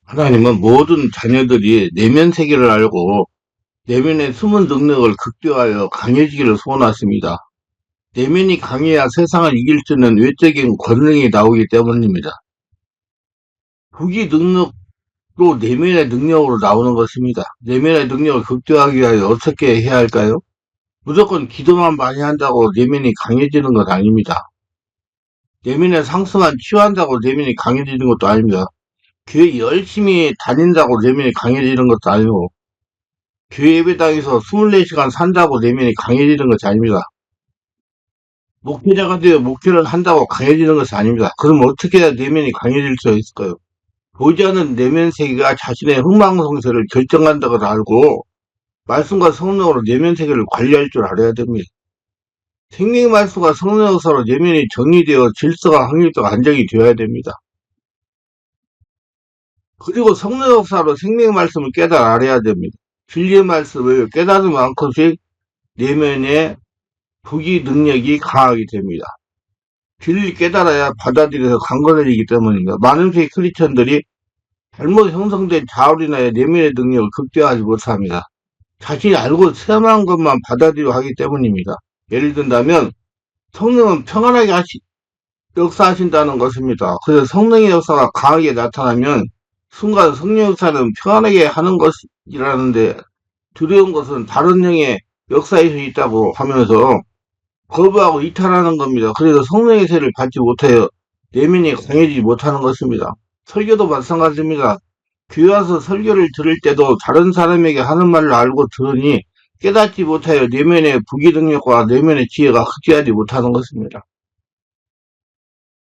하나님은 모든 자녀들이 내면 세계를 알고 내면의 숨은 능력을 극대화하여 강해지기를 소원하십니다. 내면이 강해야 세상을 이길 수 있는 외적인 권능이 나오기 때문입니다. 부기 능력도 내면의 능력으로 나오는 것입니다. 내면의 능력을 극대화하기 위하여 어떻게 해야 할까요? 무조건 기도만 많이 한다고 내면이 강해지는 것 아닙니다. 내면의 상승만 치유한다고 내면이 강해지는 것도 아닙니다. 교회 열심히 다닌다고 내면이 강해지는 것도 아니고, 교회 예배당에서 24시간 산다고 내면이 강해지는 것이 아닙니다. 목회자가 되어 목회를 한다고 강해지는 것이 아닙니다. 그럼 어떻게 해야 내면이 강해질 수 있을까요? 보이지 않는 내면 세계가 자신의 흥망성쇠를 결정한다고 알고 말씀과 성령으로 내면 세계를 관리할 줄 알아야 됩니다. 생명의 말씀과 성령 역사로 내면이 정리되어 질서가 확립되고 안정이 되어야 됩니다. 그리고 성령 역사로 생명의 말씀을 깨달아 알아야 됩니다. 진리의 말씀을 깨달은 만큼씩 내면의 부기 능력이 강하게 됩니다. 진리를 깨달아야 받아들여서 강건해지기 때문입니다. 많은 세계 크리스천들이 잘못 형성된 자울이나 내면의 능력을 극대화하지 못합니다. 자신이 알고 체험한 것만 받아들여 하기 때문입니다. 예를 든다면 성령은 평안하게 역사하신다는 것입니다. 그래서 성령의 역사가 강하게 나타나면 순간 성령 역사는 평안하게 하는 것이라는데 두려운 것은 다른 형의 역사일 수 있다고 하면서 거부하고 이탈하는 겁니다. 그래서 성령의 세를 받지 못하여 내면이 강해지지 못하는 것입니다. 설교도 마찬가지입니다. 교회 와서 설교를 들을 때도 다른 사람에게 하는 말을 알고 들으니 깨닫지 못하여 내면의 부기능력과 내면의 지혜가 흡수하지 못하는 것입니다.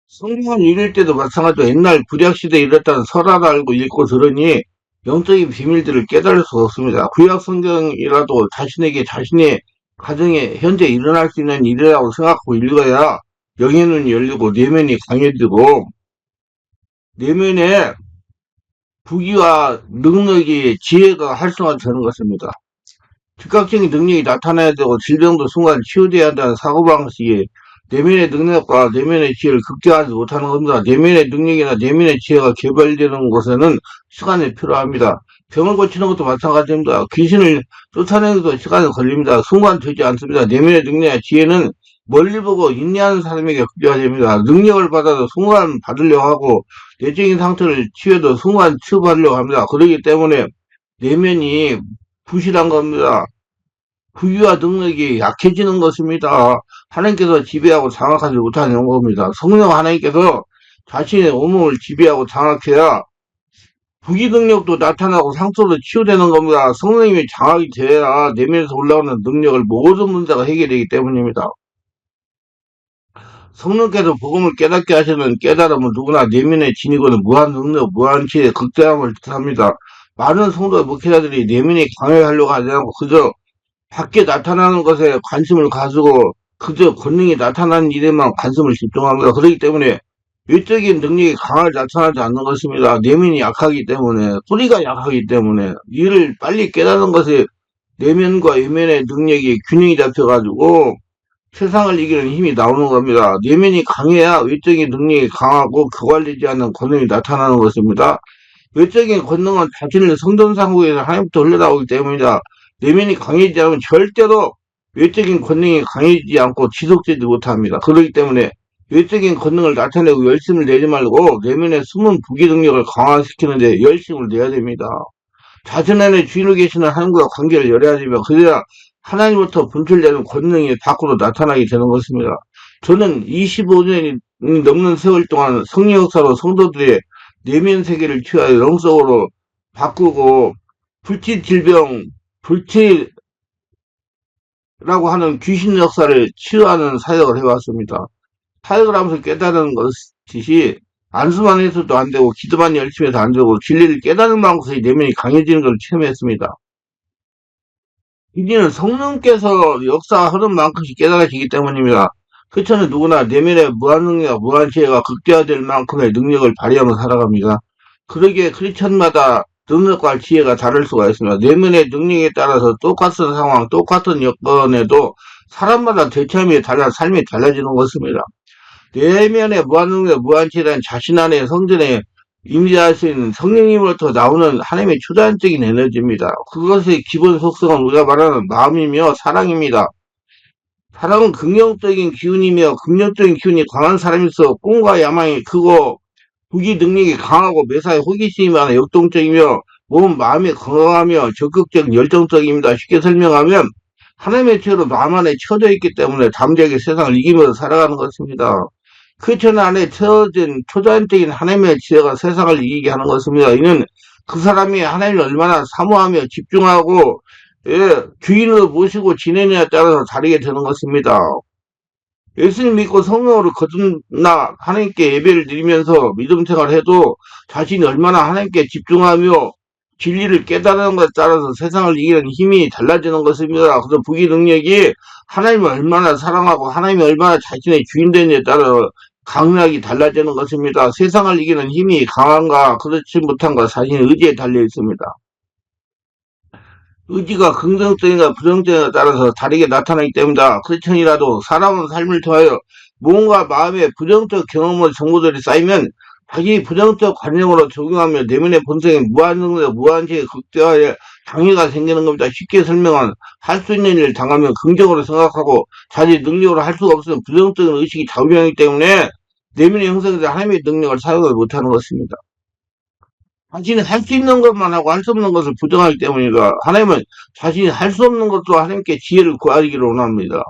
성경을 읽을 때도 마찬가지로 옛날 구약시대에 일었다는 설화를 알고 읽고 들으니 영적인 비밀들을 깨달을 수가 없습니다. 구약 성경이라도 자신의 가정에 현재 일어날 수 있는 일이라고 생각하고 읽어야 영의 눈이 열리고 내면이 강해지고 내면의 부귀와 능력이 지혜가 활성화되는 것입니다. 즉각적인 능력이 나타나야 되고 질병도 순간 치유돼야 한다는 사고방식이 내면의 능력과 내면의 지혜를 극대화하지 못하는 겁니다. 내면의 능력이나 내면의 지혜가 개발되는 곳에는 시간이 필요합니다. 병을 고치는 것도 마찬가지입니다. 귀신을 쫓아내는 것도 시간이 걸립니다. 순간 되지 않습니다. 내면의 능력과 지혜는 멀리 보고 인내하는 사람에게 극대화됩니다. 능력을 받아도 순간 받으려고 하고 내적인 상태를 치유해도 순간 치유받으려고 합니다. 그렇기 때문에 내면이 부실한 겁니다. 부유와 능력이 약해지는 것입니다. 하나님께서 지배하고 장악하지 못하는 겁니다. 성령 하나님께서 자신의 온몸을 지배하고 장악해야 부귀 능력도 나타나고 상처도 치유되는 겁니다. 성령님이 장악이 돼야 내면에서 올라오는 능력을 모든 문제가 해결되기 때문입니다. 성령께서 복음을 깨닫게 하시는 깨달음은 누구나 내면에 지니고는 무한 능력, 무한 지혜, 극대함을 뜻합니다. 많은 성도 목회자들이 내면이 강해하려고 하지 않고 그저 밖에 나타나는 것에 관심을 가지고 그저 권능이 나타나는 일에만 관심을 집중합니다. 그렇기 때문에 외적인 능력이 강하게 나타나지 않는 것입니다. 내면이 약하기 때문에, 뿌리가 약하기 때문에 이를 빨리 깨닫는 것에 내면과 외면의 능력이 균형이 잡혀가지고 세상을 이기는 힘이 나오는 겁니다. 내면이 강해야 외적인 능력이 강하고 교활되지 않는 권능이 나타나는 것입니다. 외적인 권능은 자신을 성전상국에서 하나님부터 흘러나오기 때문이다. 내면이 강해지지 않으면 절대로 외적인 권능이 강해지지 않고 지속되지 못합니다. 그렇기 때문에 외적인 권능을 나타내고 열심을 내지 말고 내면의 숨은 부기 능력을 강화시키는데 열심을 내야 됩니다. 자신 안에 주인을 계시는 하나님과 관계를 열어야 되며 그래야 하나님부터 분출되는 권능이 밖으로 나타나게 되는 것입니다. 저는 25년이 넘는 세월 동안 성령 역사로 성도들의 내면 세계를 치유하여 영적으로 바꾸고 불치 질병, 불치라고 하는 귀신 역사를 치유하는 사역을 해왔습니다. 사역을 하면서 깨달은 것이 안수만 해서도 안 되고 기도만 열심히 해서 안 되고 진리를 깨달은 만큼의 내면이 강해지는 걸 체험했습니다. 이제는 성령께서 역사하는 만큼씩 깨달아지기 때문입니다. 그렇잖아요. 누구나 내면의 무한능력, 무한지혜가 극대화될 만큼의 능력을 발휘하며 살아갑니다. 그러기에 크리스천마다 능력과 지혜가 다를 수가 있습니다. 내면의 능력에 따라서 똑같은 상황, 똑같은 여건에도 사람마다 대처함이 달라 삶이 달라지는 것입니다. 내면의 무한능력, 무한지혜는 자신 안에 성전에 임재할 수 있는 성령님으로부터 나오는 하나님의 초자연적인 에너지입니다. 그것의 기본 속성은 우리가 말하는 마음이며 사랑입니다. 사랑은 긍정적인 기운이며 긍정적인 기운이 강한 사람일수록 꿈과 야망이 크고 후기 능력이 강하고 매사에 호기심이 많아 역동적이며 몸 마음이 건강하며 적극적 열정적입니다. 쉽게 설명하면 하나님의 죄로 마음 안에 쳐져 있기 때문에 담대하게 세상을 이기면서 살아가는 것입니다. 그 천 안에 채워진 초자연적인 하나님의 지혜가 세상을 이기게 하는 것입니다. 이는 그 사람이 하나님을 얼마나 사모하며 집중하고 주인으로 모시고 지내느냐에 따라서 다르게 되는 것입니다. 예수님 믿고 성령으로 거듭나 하나님께 예배를 드리면서 믿음 생활해도 자신이 얼마나 하나님께 집중하며 진리를 깨달은 것에 따라서 세상을 이기는 힘이 달라지는 것입니다. 그래서 부귀 능력이 하나님을 얼마나 사랑하고 하나님이 얼마나 자신의 주인 되느냐에 따라 강력이 달라지는 것입니다. 세상을 이기는 힘이 강한가 그렇지 못한가 자신의 의지에 달려 있습니다. 의지가 긍정적인가 부정적인가 따라서 다르게 나타나기 때문이다. 크리스천이라도 살아온 삶을 통하여 무언가 마음에 부정적 경험과 정보들이 쌓이면 자기 부정적 관념으로 적용하며 내면의 본성에 무한능력, 무한지의 극대화에 장애가 생기는 겁니다. 쉽게 설명한 할 수 있는 일을 당하면 긍정으로 생각하고 자기 능력으로 할 수가 없으면 부정적인 의식이 작용하기 때문에 내면의 형성에서 하나님의 능력을 사용을 못하는 것입니다. 자신이 할 수 있는 것만 하고 할 수 없는 것을 부정하기 때문이다. 하나님은 자신이 할 수 없는 것도 하나님께 지혜를 구하기를 원합니다.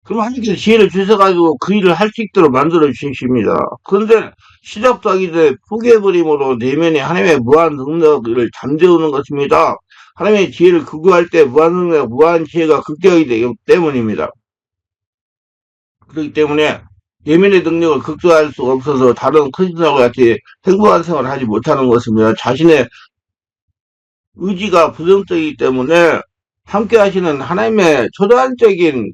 그럼 하나님께서 지혜를 주셔가지고 그 일을 할 수 있도록 만들어 주십니다. 그런데 시작도 하기 전에 포기해버림으로 내면에 하나님의 무한 능력을 잠재우는 것입니다. 하나님의 지혜를 극구할 때 무한 능력, 무한 지혜가 극대화되기 되기 때문입니다. 그렇기 때문에 내면의 능력을 극대화할 수가 없어서 다른 크리스천과 같이 행복한 생활을 하지 못하는 것입니다. 자신의 의지가 부정적이기 때문에 함께 하시는 하나님의 초자연적인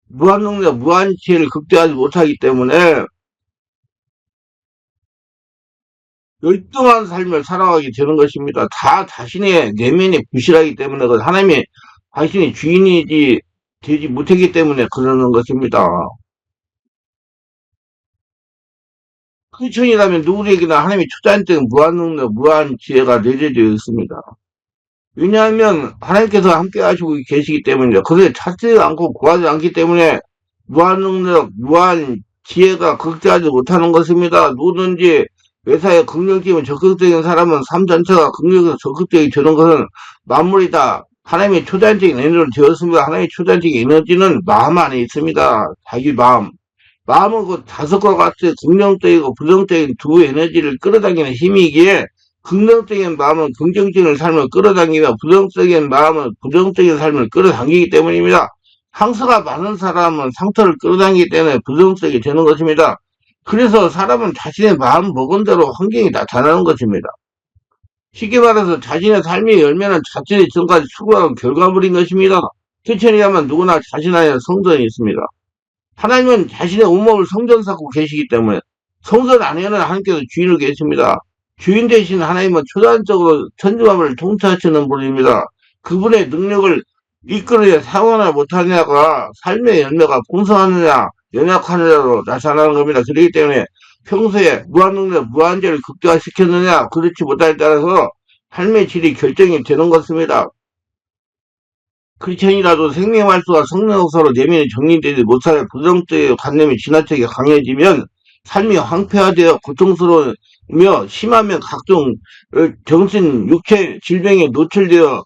무한 능력, 무한 지혜를 극대화하지 못하기 때문에 열등한 삶을 살아가게 되는 것입니다. 다 자신의 내면이 부실하기 때문에 하나님이 자신이 주인이지 되지 못했기 때문에 그러는 것입니다. 크리스천이라면 누구에게나 하나님의 초자연적인 무한 능력, 무한 지혜가 내재되어 있습니다. 왜냐하면 하나님께서 함께 하시고 계시기 때문이죠. 그것을 찾지 않고 구하지 않기 때문에 무한 능력, 무한 지혜가 극대화하지 못하는 것입니다. 누구든지 회사에 긍정적이면 적극적인 사람은 삶 전체가 긍정적으로 적극적이 되는 것은 만물이 다 하나님의 초자연적인 에너지로 되었습니다. 하나님의 초자연적인 에너지는 마음 안에 있습니다. 자기 마음. 마음은 그 자석과 같이 긍정적이고 부정적인 두 에너지를 끌어당기는 힘이기에 긍정적인 마음은 긍정적인 삶을 끌어당기며 부정적인 마음은 부정적인 삶을 끌어당기기 때문입니다. 상처가 많은 사람은 상처를 끌어당기기 때문에 부정적이 되는 것입니다. 그래서 사람은 자신의 마음 먹은 대로 환경이 나타나는 것입니다. 쉽게 말해서 자신의 삶의 열매는 자신의 지금까지 추구한 결과물인 것입니다. 크리스천이라면 누구나 자신 안에 성전이 있습니다. 하나님은 자신의 온몸을 성전 삼고 계시기 때문에 성전 안에는 하나님께서 주인을 계십니다. 주인 되신 하나님은 초자연적으로 천지만물을 통치하시는 분입니다. 그분의 능력을 이끌어내 사용하나 못하느냐가 삶의 열매가 풍성하느냐 연약하느냐로 나타나는 겁니다. 그렇기 때문에 평소에 무한능력, 무한죄를 극대화시켰느냐 그렇지 못하에 따라서 삶의 질이 결정이 되는 것입니다. 크리스천이라도 생명 활수가 성령 역사로 내면이 정리되지 못하여 부정적인 관념이 지나치게 강해지면 삶이 황폐화되어 고통스러우며 심하면 각종 정신, 육체 질병에 노출되어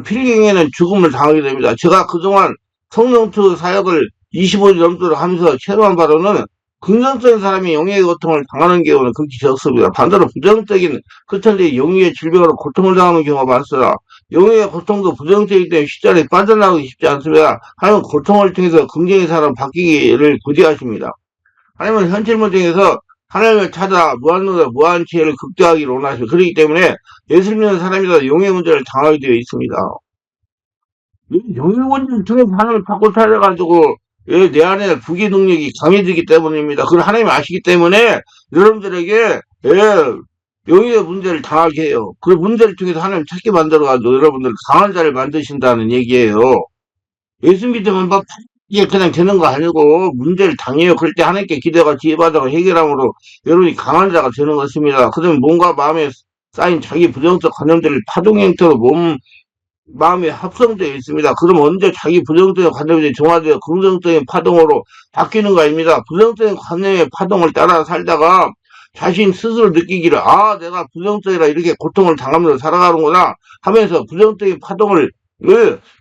필경에는 죽음을 당하게 됩니다. 제가 그동안 성령투 사역을 25년 넘도록 하면서 체험한 바로는 긍정적인 사람이 영예의 고통을 당하는 경우는 극히 적습니다. 반대로 부정적인 크리스천들이 영예의 질병으로 고통을 당하는 경우가 많습니다. 영예의 고통도 부정적이기 때문에 쉽자리 빠져나오기 쉽지 않습니다. 하나님은 고통을 통해서 긍정의 사람 바뀌기를 구제하십니다. 하나님은 현실물 중에서 하나님을 찾아 무한능력, 무한 지혜를 극대화하기를 원하십니다. 그렇기 때문에 예수 믿는 사람이라도 영예 문제를 당하게 되어 있습니다. 영예 문제를 통해서 하나님을 찾고 찾아가지고 내 안에 부귀 능력이 강해지기 때문입니다. 그걸 하나님이 아시기 때문에 여러분들에게 영예의 문제를 당하게 해요. 그 문제를 통해서 하나님 찾게 만들어가지고 여러분들 강한 자를 만드신다는 얘기예요. 예수 믿으면 막 이게 그냥 되는 거 아니고 문제를 당해요. 그럴 때 하나님께 기대가 지혜받아가 해결함으로 여러분이 강한 자가 되는 것입니다. 그러면 몸과 마음에 쌓인 자기 부정적 관념들을 파동 형태로 마음이 합성되어 있습니다. 그럼 언제 자기 부정적인 관념이 정화되어 긍정적인 파동으로 바뀌는 거 아닙니다. 부정적인 관념의 파동을 따라 살다가 자신 스스로 느끼기를 내가 부정적이라 이렇게 고통을 당하면서 살아가는구나 하면서 부정적인 파동을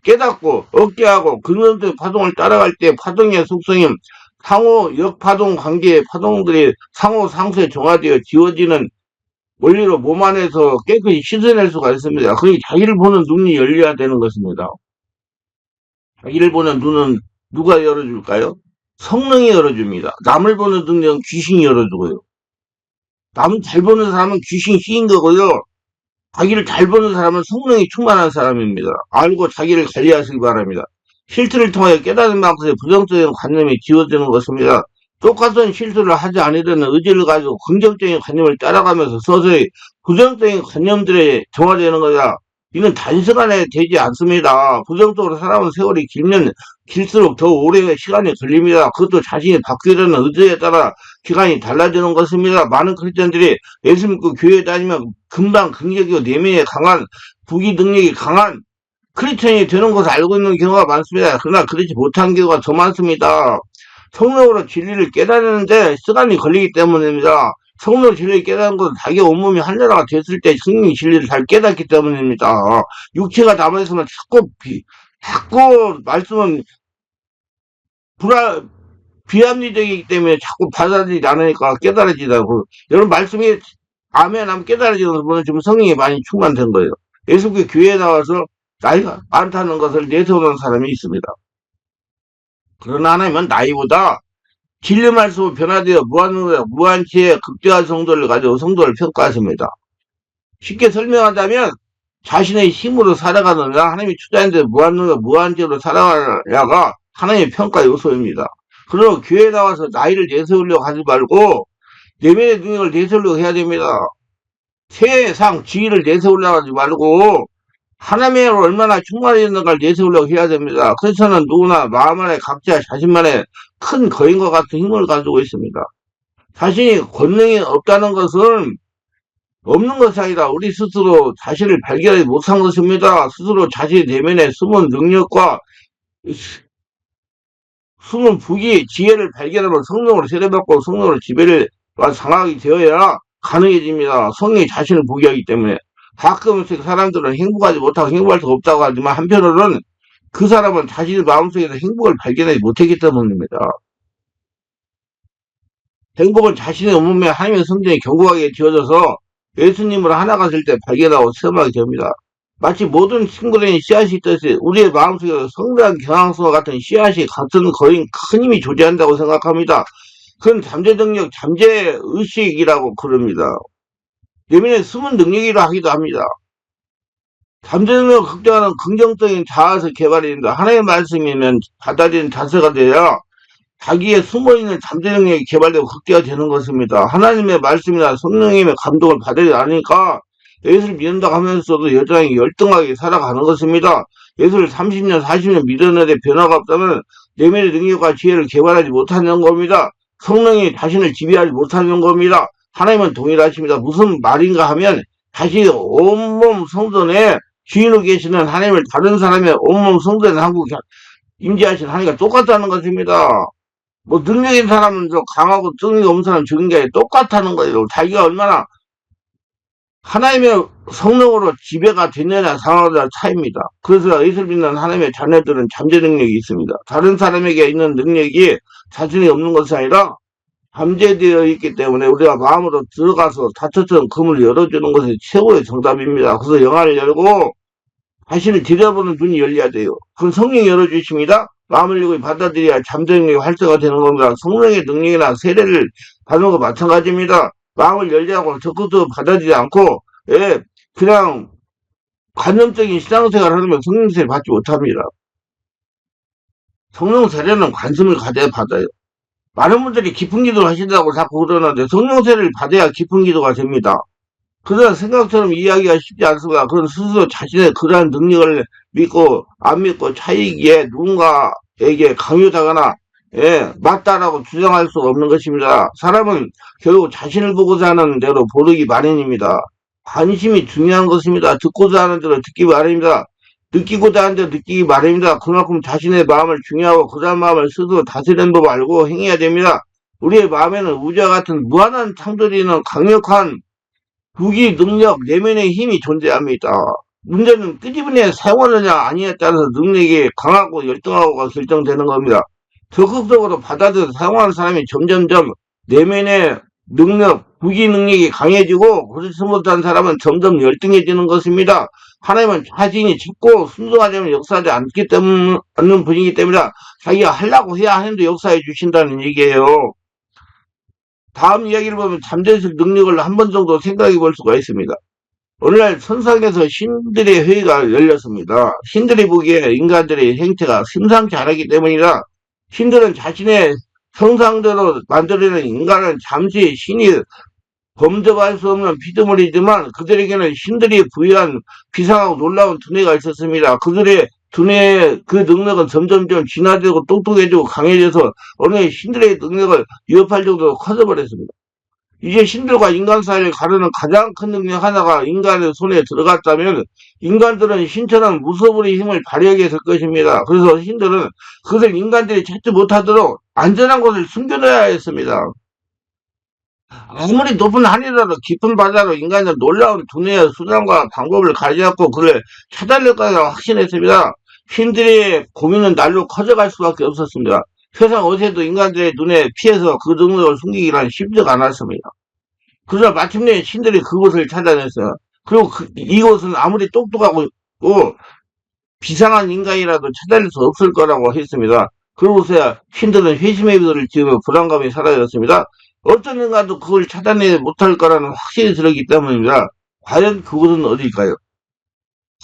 깨닫고 억제하고 긍정적인 파동을 따라갈 때 파동의 속성이 상호 역파동 관계의 파동들이 상호 상쇄 정화되어 지워지는 원리로 몸 안에서 깨끗이 씻어낼 수가 있습니다. 그게 자기를 보는 눈이 열려야 되는 것입니다. 자기를 보는 눈은 누가 열어줄까요? 성령이 열어줍니다. 남을 보는 눈은 귀신이 열어주고요. 남을 잘 보는 사람은 귀신이 씌인 거고요. 자기를 잘 보는 사람은 성령이 충만한 사람입니다. 알고 자기를 관리하시기 바랍니다. 실수를 통하여 깨달은 만큼의 부정적인 관념이 지워지는 것입니다. 똑같은 실수를 하지 않으려는 의지를 가지고 긍정적인 관념을 따라가면서 서서히 부정적인 관념들에 정화되는 거다. 이건 단시간에 되지 않습니다. 부정적으로 살아온 세월이 길면 길수록 더 오래 시간이 걸립니다. 그것도 자신이 바뀌려는 의지에 따라 기간이 달라지는 것입니다. 많은 크리스천들이 예수 믿고 교회에 다니면 금방 긍정이고 내면에 강한 부기 능력이 강한 크리스천이 되는 것을 알고 있는 경우가 많습니다. 그러나 그렇지 못한 경우가 더 많습니다. 성령으로 진리를 깨달는데 시간이 걸리기 때문입니다. 성령으로 진리를 깨닫는 것은 자기 온몸이 하나가 됐을 때 성령의 진리를 잘 깨닫기 때문입니다. 육체가 남아있으면 자꾸 말씀은 비합리적이기 때문에 자꾸 받아들이지 않으니까 깨달아지다고. 여러분 말씀이 아멘 하면 깨달아지는 분은 지금 성령이 많이 충만된 거예요. 예수께 교회에 나와서 나이가 많다는 것을 내세우는 사람이 있습니다. 그러나 하나님은 나이보다 진리 말씀으로 변화되어 무한치의 극대화 성도를 가지고 성도를 평가하십니다. 쉽게 설명하자면 자신의 힘으로 살아가느냐 하나님이 투자했는데 무한치로 살아가냐가 하나님의 평가 요소입니다. 그리고 교회에 나와서 나이를 내세우려고 하지 말고 내면의 능력을 내세우려고 해야 됩니다. 세상 지위를 내세우려고 하지 말고 하나님의 얼마나 충만해졌는가를 내세우려고 해야 됩니다. 그래서는 누구나 마음 안에 각자 자신만의 큰 거인과 같은 힘을 가지고 있습니다. 자신이 권능이 없다는 것은 없는 것이 아니라 우리 스스로 자신을 발견하지 못한 것입니다. 스스로 자신의 내면의 숨은 능력과 숨은 부기, 지혜를 발견하면 성령으로 세례받고 성령으로 지배를 상하게 되어야 가능해집니다. 성령이 자신을 보게 하기 때문에. 가끔씩 사람들은 행복하지 못하고 행복할 수 없다고 하지만 한편으로는 그 사람은 자신의 마음속에서 행복을 발견하지 못했기 때문입니다. 행복은 자신의 온몸에 하나님의 성전이 견고하게 지어져서 예수님으로 하나가 될 때 발견하고 체험하게 됩니다. 마치 모든 친구들의 씨앗이 있듯이 우리의 마음속에 성대한 경향성과 같은 씨앗이 같은 거인 큰 힘이 존재한다고 생각합니다. 그건 잠재 능력, 잠재 의식이라고 그럽니다. 내면의 숨은 능력이라 하기도 합니다. 잠재 능력을 극대화하는 긍정적인 자아에서 개발이 됩니다. 하나님의 말씀이면 받아들이는 자세가 돼야 자기의 숨어있는 잠재 능력이 개발되고 극대화되는 것입니다. 하나님의 말씀이나 성령님의 감동을 받아들이지 않으니까 예수를 믿는다고 하면서도 여전히 열등하게 살아가는 것입니다. 예수를 30년, 40년 믿었는데 변화가 없다면 내면의 능력과 지혜를 개발하지 못하는 겁니다. 성령이 자신을 지배하지 못하는 겁니다. 하나님은 동일하십니다. 무슨 말인가 하면 자신의 온몸 성전에 주인으로 계시는 하나님을 다른 사람의 온몸 성전에 한국 임재하신 하나님과 똑같다는 것입니다. 뭐 능력 있는 사람은 좀 강하고 능력 없는 사람은 적은 게 아니라 똑같다는 거예요. 자기가 얼마나 하나님의 성령으로 지배가 됐느냐 상황에 차이입니다. 그래서 예수를 믿는 하나님의 자녀들은 잠재 능력이 있습니다. 다른 사람에게 있는 능력이 자신이 없는 것이 아니라 잠재되어 있기 때문에 우리가 마음으로 들어가서 닫혔던 금을 열어주는 것이 최고의 정답입니다. 그래서 영화를 열고 자신을 들여다보는 눈이 열려야 돼요. 그건 성령이 열어주십니다. 마음을 열고 받아들여야 잠재 능력이 활성화되는 겁니다. 성령의 능력이나 세례를 받는 것 마찬가지입니다. 마음을 열지 않고 적극적으로 받아들이지 않고 그냥 관념적인 신앙생활을 하면 성령 세례를 받지 못합니다. 성령 세례는 관심을 가져야 받아요. 많은 분들이 깊은 기도를 하신다고 자꾸 그러는데 성령 세례를 받아야 깊은 기도가 됩니다. 그러나 생각처럼 이해하기가 쉽지 않습니다. 그건 스스로 자신의 그러한 능력을 믿고 안 믿고 차이기에 누군가 사람에게 강요하거나 맞다라고 주장할 수 없는 것입니다. 사람은 결국 자신을 보고자 하는 대로 보르기 마련입니다. 관심이 중요한 것입니다. 듣고자 하는 대로 듣기 마련입니다. 느끼고자 하는 대로 느끼기 마련입니다. 그만큼 자신의 마음을 중요하고 그 사람 마음을 스스로 다스리는 법 알고 행해야 됩니다. 우리의 마음에는 우주와 같은 무한한 창조리는 강력한 무기, 능력, 내면의 힘이 존재합니다. 문제는 끄집어내 사용하느냐 아니냐에 따라서 능력이 강하고 열등하고가 결정되는 겁니다. 적극적으로 받아들여 사용하는 사람이 점점점 내면의 능력, 무기 능력이 강해지고 그렇지 못한 사람은 점점 열등해지는 것입니다. 하나님은 자신이 찾고 순종하자면 역사하지 않는 분이기 때문에 자기가 하려고 해야 하는데 역사해 주신다는 얘기예요. 다음 이야기를 보면 잠재적 능력을 한 번 정도 생각해 볼 수가 있습니다. 오늘날 선상에서 신들의 회의가 열렸습니다. 신들이 보기에 인간들의 행태가 심상치 않았기 때문이라 신들은 자신의 형상대로 만들어낸 인간은 잠시 신이 범접할 수 없는 피조물이지만 그들에게는 신들이 부여한 비상하고 놀라운 두뇌가 있었습니다. 그들의 두뇌의 그 능력은 점점점 진화되고 똑똑해지고 강해져서 어느 날 신들의 능력을 위협할 정도로 커져버렸습니다. 이제 신들과 인간 사이를 가르는 가장 큰 능력 하나가 인간의 손에 들어갔다면 인간들은 신처럼 무소불위 힘을 발휘하게 될 것입니다. 그래서 신들은 그것을 인간들이 찾지 못하도록 안전한 곳을 숨겨놔야 했습니다. 아무리 높은 하늘이라도 깊은 바다로 인간은 놀라운 두뇌의 수단과 방법을 가져왔고 그를 찾아낼 거라고 확신했습니다. 신들의 고민은 날로 커져갈 수밖에 없었습니다. 세상 어디에도 인간들의 눈에 피해서 그 능력을 숨기기란 쉽지가 않았습니다. 그러나 마침내 신들이 그곳을 찾아냈어요. 그리고 이곳은 아무리 똑똑하고 비상한 인간이라도 찾아낼 수 없을 거라고 했습니다. 그러고서야 신들은 회심의 비도를 지으며 불안감이 사라졌습니다. 어떤 인간도 그걸 찾아내지 못할 거라는 확신이 들었기 때문입니다. 과연 그곳은 어디일까요?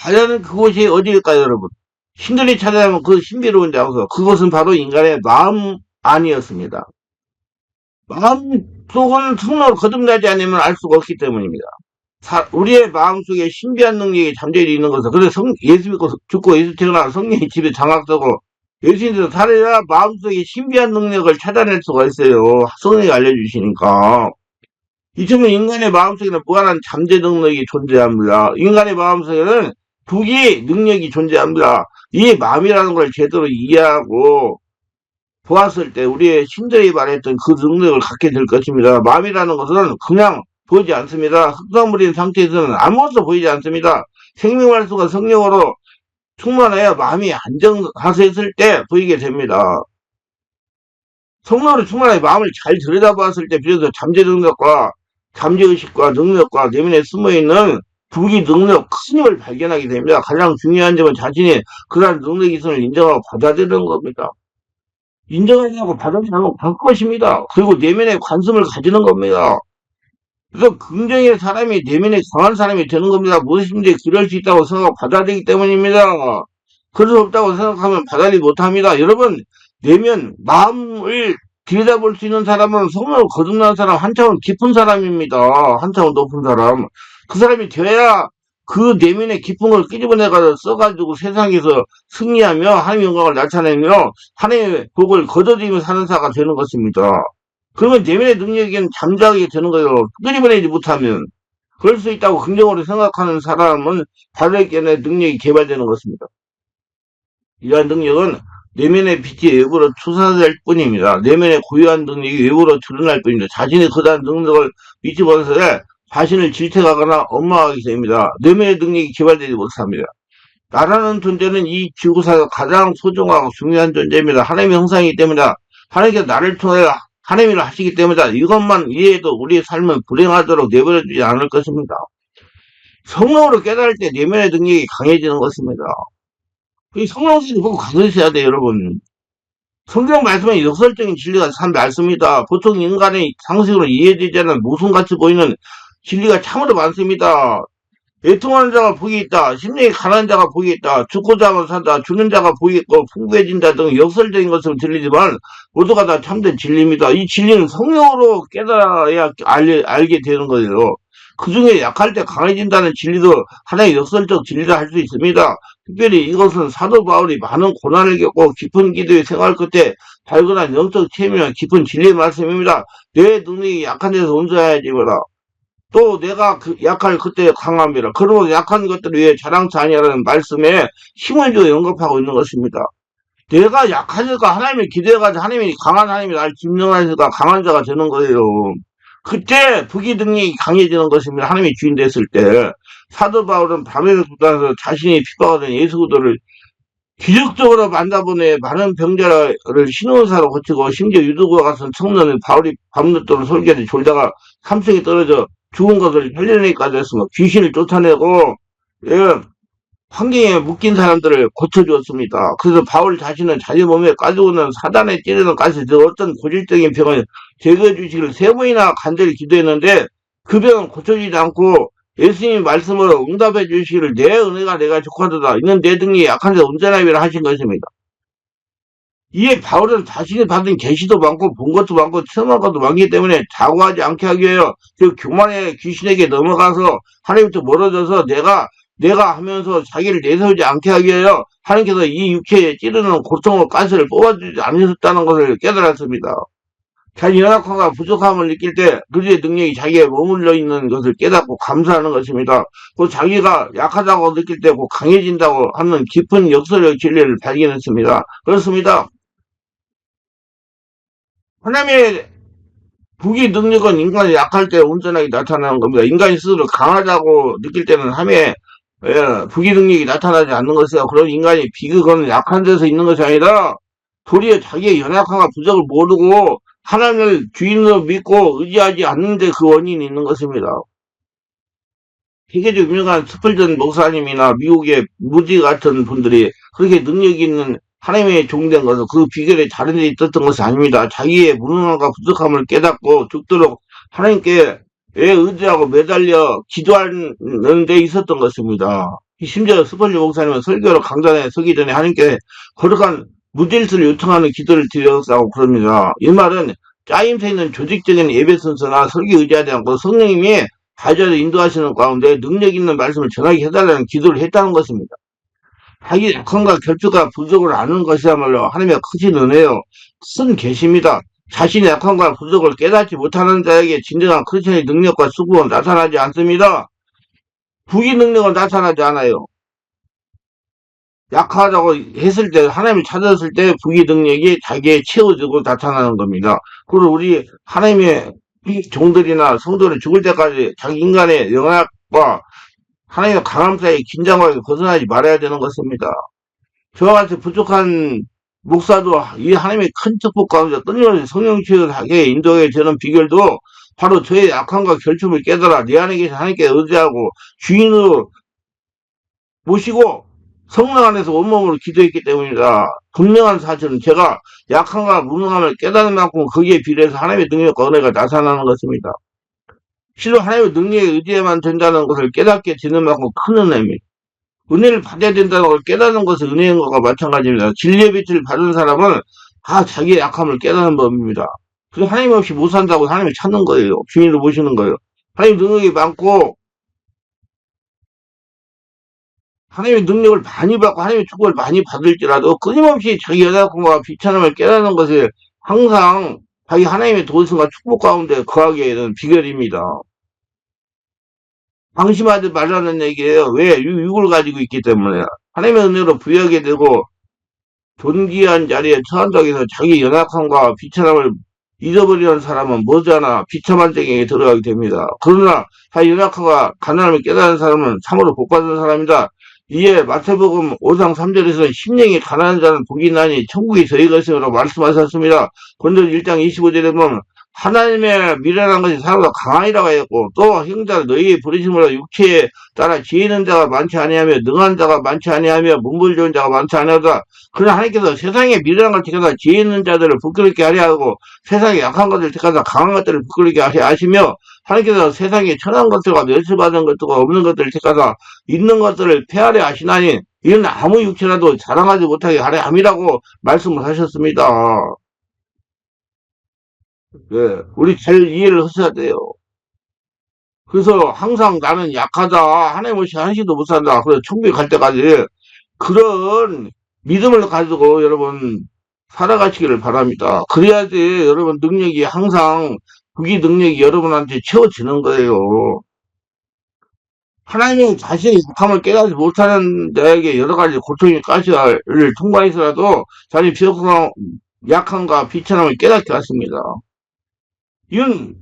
과연 그곳이 어디일까요, 여러분? 신들이 찾아내면 그 신비로운 장소, 그것은 바로 인간의 마음 안이었습니다. 마음 속은 성령으로 거듭나지 않으면 알 수가 없기 때문입니다. 우리의 마음속에 신비한 능력이 잠재해 있는 것은 그래서 예수 믿고 죽고 예수 태어나 성령이 집에 장악되고 예수님께서 살아야 마음속에 신비한 능력을 찾아낼 수가 있어요. 성령이 알려주시니까. 이처럼 인간의 마음속에는 무한한 잠재 능력이 존재합니다. 인간의 마음속에는 두개의 능력이 존재합니다. 이 마음이라는 걸 제대로 이해하고 보았을 때 우리의 신들이 말했던 그 능력을 갖게 될 것입니다. 마음이라는 것은 그냥 보이지 않습니다. 흙덩물인 상태에서는 아무것도 보이지 않습니다. 생명활수가 성령으로 충만해야 마음이 안정하셨을 때 보이게 됩니다. 성령으로 충만하여 마음을 잘 들여다보았을 때 비로소 잠재 능력과 잠재의식과 능력과 내면에 숨어있는 불기 능력, 큰 힘을 발견하게 됩니다. 가장 중요한 점은 자신이 그러한 능력이 있음을 인정하고 받아들이는 겁니다. 인정하고 받아들이고 할 것입니다. 그리고 내면에 관심을 가지는 겁니다. 그래서 긍정의 사람이 내면에 강한 사람이 되는 겁니다. 무엇인지 그럴 수 있다고 생각하고 받아들이기 때문입니다. 그럴 수 없다고 생각하면 받아들이지 못합니다. 여러분, 내면, 마음을 들여다볼 수 있는 사람은 성령을 거듭나는 사람, 한참은 깊은 사람입니다. 한참은 높은 사람. 그 사람이 되어야 그 내면의 깊은 걸 끄집어내가지고 써가지고 세상에서 승리하며 하나님의 영광을 나타내며 하나님의 복을 거둬들이며 사는 자가 되는 것입니다. 그러면 내면의 능력은 잠자게 되는 거예요. 끄집어내지 못하면. 그럴 수 있다고 긍정으로 생각하는 사람은 바르게의 능력이 개발되는 것입니다. 이러한 능력은 내면의 빛이 외부로 투사될 뿐입니다. 내면의 고유한 능력이 외부로 드러날 뿐입니다. 자신의 거대한 능력을 믿지 못해서 자신을 질책하거나 원망하게 됩니다. 내면의 능력이 개발되지 못합니다. 나라는 존재는 이 지구상에서 가장 소중하고 중요한 존재입니다. 하나님의 형상이기 때문에 하나님께서 나를 통해 하나님을 하시기 때문에 이것만 이해해도 우리의 삶은 불행하도록 내버려두지 않을 것입니다. 성령으로 깨달을 때 내면의 능력이 강해지는 것입니다. 이 성령을 보고 강해져야 돼요, 여러분. 성경 말씀에 역설적인 진리가 참 많습니다. 보통 인간의 상식으로 이해되지 않는 모순같이 보이는 진리가 참으로 많습니다. 애통하는 자가 복이 있다. 심령이 가난한 자가 복이 있다. 죽고자 하면 산다. 죽는 자가 복이 있고 풍부해진다 등 역설적인 것으로 들리지만 모두가 다 참된 진리입니다. 이 진리는 성령으로 깨달아야 알게 되는 거예요. 그 중에 약할 때 강해진다는 진리도 하나의 역설적 진리라 할 수 있습니다. 특별히 이것은 사도 바울이 많은 고난을 겪고 깊은 기도의 생활 끝에 발견한 영적 체험이나 깊은 진리의 말씀입니다. 내 능력이 약한 데서 온전해야지 뭐라. 또 내가 그 약할 그때 강합니다. 그러고 약한 것들을 위해 자랑치 아니하라는 말씀에 힘을 주어 언급하고 있는 것입니다. 내가 약하니까 하나님을 기대해가지고 하나님이 강한 하나님이 나를 김영하니까 강한 자가 되는 거예요. 그때 부기능력이 강해지는 것입니다. 하나님이 주인 됐을 때. 사도 바울은 밤에서 구단에서 자신이 핍박하던 예수도를 기적적으로 만나보내 많은 병자를 신원사로 고치고 심지어 유두과 같은 청년은 바울이 밤늦도록 설계를 졸다가 삼층이 떨어져 죽은 것을 헬레네까지 했으며 귀신을 쫓아내고 예, 환경에 묶인 사람들을 고쳐주었습니다. 그래서 바울 자신은 자기 몸에 가지고 있는 사단에 찌르는 가시, 어떤 고질적인 병을 제거해 주시기를 세 번이나 간절히 기도했는데 그 병은 고쳐지지 않고 예수님이 말씀으로 응답해 주시기를 내 은혜가 내가 족하도다. 이는 내 등이 약한 데 온전하리라 하신 것입니다. 이에 바울은 자신이 받은 계시도 많고 본 것도 많고 체험한 것도 많기 때문에 자고하지 않게 하기 위하여 그 교만의 귀신에게 넘어가서 하나님부터 멀어져서 내가 하면서 자기를 내세우지 않게 하기 위하여 하나님께서 이 육체에 찌르는 고통과 가스를 뽑아주지 않으셨다는 것을 깨달았습니다. 자기 연약함과 부족함을 느낄 때 그의 능력이 자기에 머물러 있는 것을 깨닫고 감사하는 것입니다. 또 자기가 약하다고 느낄 때 곧 강해진다고 하는 깊은 역설적 진리를 발견했습니다. 그렇습니다. 하나님의 부귀 능력은 인간이 약할 때 온전하게 나타나는 겁니다. 인간이 스스로 강하다고 느낄 때는 부귀 능력이 나타나지 않는 것이요. 그런 인간이 비극은 약한 데서 있는 것이 아니라 도리어 자기의 연약함과 부족을 모르고 하나님을 주인으로 믿고 의지하지 않는데 그 원인이 있는 것입니다. 세계적 유명한 스펄전 목사님이나 미국의 무디 같은 분들이 그렇게 능력이 있는 하나님의 종된 것은 그 비결이 다른 데 있었던 것이 아닙니다. 자기의 무능함과 부족함을 깨닫고 죽도록 하나님께 의지하고 매달려 기도하는 데 있었던 것입니다. 심지어 스펄전 목사님은 설교로 강단에 서기 전에 하나님께 거룩한 무질서를 요청하는 기도를 드렸다고 그럽니다. 이 말은 짜임새 있는 조직적인 예배 순서나 설교 의지하지 않고 성령님이 발전을 인도하시는 가운데 능력 있는 말씀을 전하게 해달라는 기도를 했다는 것입니다. 자기 약함과 결핍과 부족을 아는 것이야말로 하나님의 크신 은혜요. 큰 계시입니다. 자신의 약함과 부족을 깨닫지 못하는 자에게 진정한 크리스천의 능력과 수고는 나타나지 않습니다. 부귀 능력은 나타나지 않아요. 약하다고 했을 때, 하나님을 찾았을 때 부귀 능력이 자기에 채워지고 나타나는 겁니다. 그리고 우리 하나님의 종들이나 성도를 죽을 때까지 자기 인간의 영악과 하나님의 강함 사이의 긴장을 벗어나지 말아야 되는 것입니다. 저와 같이 부족한 목사도 이 하나님의 큰 축복 가운데 끊임없이 성령 취급하게 인도하게 되는 비결도 바로 저의 약함과 결핍을 깨달아 내 안에 계신 하나님께 의지하고 주인으로 모시고 성령 안에서 온몸으로 기도했기 때문이다. 분명한 사실은 제가 약함과 무능함을 깨닫는 만큼 거기에 비례해서 하나님의 능력과 은혜가 나타나는 것입니다. 실로 하나님의 능력에 의지해만 된다는 것을 깨닫게 되는 만큼 큰 은혜입니다. 은혜를 받아야 된다는 걸 깨닫는 것은 은혜인 것과 마찬가지입니다. 진리의 빛을 받은 사람은 다 자기의 약함을 깨닫는 법입니다. 그래서 하나님 없이 못 산다고 하나님을 찾는 거예요. 주인으로 모시는 거예요. 하나님 능력이 많고 하나님의 능력을 많이 받고 하나님의 축복을 많이 받을지라도 끊임없이 자기 연약함과 비천함을 깨닫는 것을 항상 자기 하나님의 도우심과 축복 가운데 거하게 되는 비결입니다. 방심하지 말라는 얘기예요. 왜? 육을 가지고 있기 때문에. 하나님의 은혜로 부여하게 되고 존귀한 자리에 처한다고 해서 자기 연약함과 비천함을 잊어버리는 사람은 머지않아 비참한 생에 들어가게 됩니다. 그러나 자기 연약함과 가난함을 깨달은 사람은 참으로 복받은 사람이다. 이에 마태복음 5장 3절에서 심령이 가난한 자는 복이 나니 천국이 저희 것이라고 말씀하셨습니다. 본전 1장 25절에 보면 하나님의 미련한 것이 사람보다 강하니라고 했고 또 형제를 너희의 부르심으로 육체에 따라 지혜 있는 자가 많지 아니하며 능한 자가 많지 아니하며 문불 좋은 자가 많지 아니하다. 그러나 하나님께서 세상에 미련한 것을 택하사 지혜 있는 자들을 부끄럽게 하려 하고 세상에 약한 것을 택하사 강한 것들을 부끄럽게 하려 하시며 하나님께서 세상에 천한 것들과 멸시받은 것들과 없는 것들을 택하사 있는 것들을 폐하려 하시나니 이는 아무 육체라도 자랑하지 못하게 하려 함이라고 말씀을 하셨습니다. 네, 우리 잘 이해를 하셔야 돼요. 그래서 항상 나는 약하다. 하나님 없이 한시도 못 산다. 그래서 천국에 갈 때까지 그런 믿음을 가지고 여러분 살아가시기를 바랍니다. 그래야지 여러분 능력이 항상 그게 능력이 여러분한테 채워지는 거예요. 하나님은 자신의 약함을 깨닫지 못하는 자에게 여러 가지 고통의 가시를 통과해서라도 자신의 비속성 약함과 비천함을 깨닫게 하십니다. 이건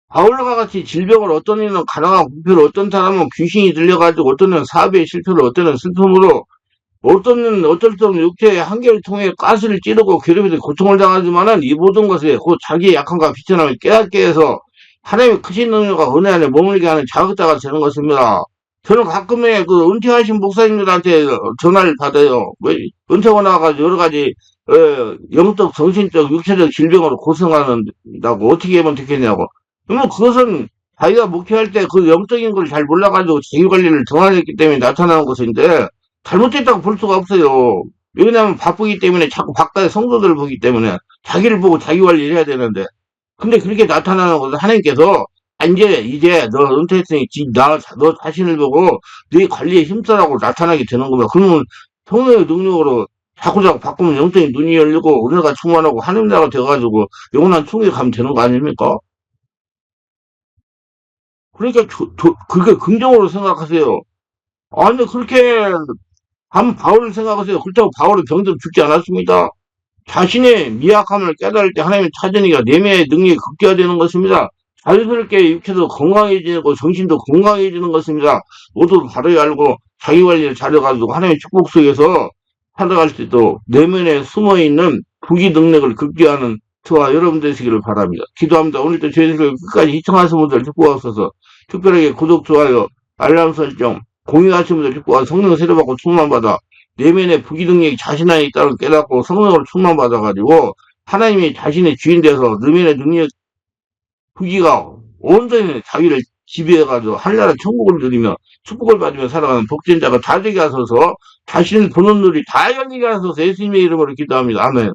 바울과 같이 질병을 어떤 이는 가난한 부패로 어떤 사람은 귀신이 들려가지고 어떤 이는 사업의 실패로 어떤 이는 슬픔으로 어떤 이는 어쩔 수 없는 육체의 한계를 통해 가스를 찌르고 괴롭히고 고통을 당하지만은 이 모든 것에 곧 자기의 약함과 비천함을 깨닫게 해서 하나님의 크신 능력과 은혜 안에 머물게 하는 자극자가 되는 것입니다. 저는 가끔에 그 은퇴하신 목사님들한테 전화를 받아요. 왜 은퇴하고 나가지고 여러 가지 영적, 정신적, 육체적 질병으로 고생하는다고 어떻게 하면 되겠냐고. 그러면 그것은 자기가 목회할 때 그 영적인 걸 잘 몰라가지고 자기 관리를 등한했기 때문에 나타나는 것인데 잘못됐다고 볼 수가 없어요. 왜냐하면 바쁘기 때문에 자꾸 바깥의 성도들을 보기 때문에 자기를 보고 자기 관리를 해야 되는데 근데 그렇게 나타나는 것을 하나님께서 아, 이제 너 은퇴했으니 너 자신을 보고 네 관리에 힘써라고 나타나게 되는 거야. 그러면 성령의 능력으로 자꾸자꾸 바꾸면 영적인 눈이 열리고 은혜가 충만하고 하나님 나라가 되어가지고 영원한 천국에 가면 되는 거 아닙니까? 그러니까 그게 긍정으로 생각하세요. 아니 그렇게 한 바울을 생각하세요. 그렇다고 바울은 병들어 죽지 않았습니다. 자신의 미약함을 깨달을 때 하나님의 찾으니까 내면의 능력이 극대화되는 것입니다. 자연스럽게 육체도 건강해지고 정신도 건강해지는 것입니다. 모두 바로 알고 자기 관리를 잘해가지고 하나님의 축복 속에서 살아갈 수 있도록 내면에 숨어있는 부기 능력을 극대화하는 저와 여러분 되시기를 바랍니다. 기도합니다. 오늘도 저희들 끝까지 시청하신 분들 축복하셔서 특별하게 구독, 좋아요, 알람 설정, 공유하신 분들 축복하셔서 성령 세례받고 충만받아 내면의 부기능력이 자신 안에 있다는 걸 깨닫고 성령으로 충만받아가지고 하나님이 자신의 주인 돼서 내면의 능력, 부기가 온전히 자기를 지배해가지고 하늘나라 천국을 누리며 축복을 받으며 살아가는 복된 자가 다 되게 하소서 자신을 보는 눈이 다 열리게 하소서 예수님의 이름으로 기도합니다. 아멘.